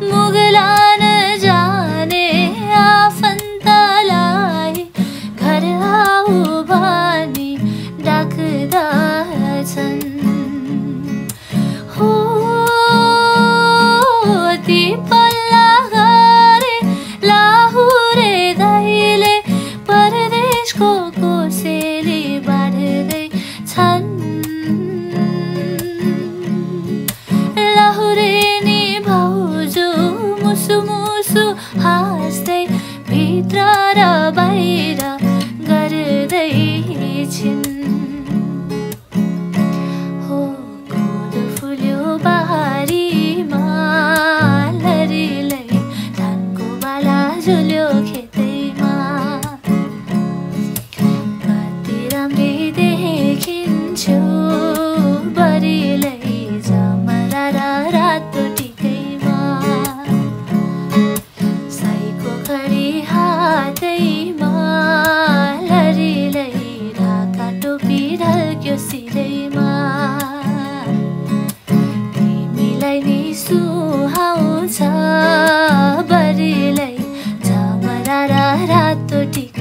मुगलान जाने आफन्तलाई घर आऊ भनी डाक्दछन् हो ती पल्ला गरे लाहुरे दैले परदेशको कोसेली बाँड्दै छन् मुसु हाँस्दै भित्र र बाहिर गर्दै छिन् हो कोदो फुल्यो बारीमा लरीलै धानको बाला झुल्यो खेतैमा कति राम्रै देखिन्छु बरीलै जमरा र रातो टिकैमा हातैमा लरीलै ढाका टोपी ढल्क्यो सिरैमा तिमीलाई नि सुहाउँछ बरीलै झमरा र रातो टिका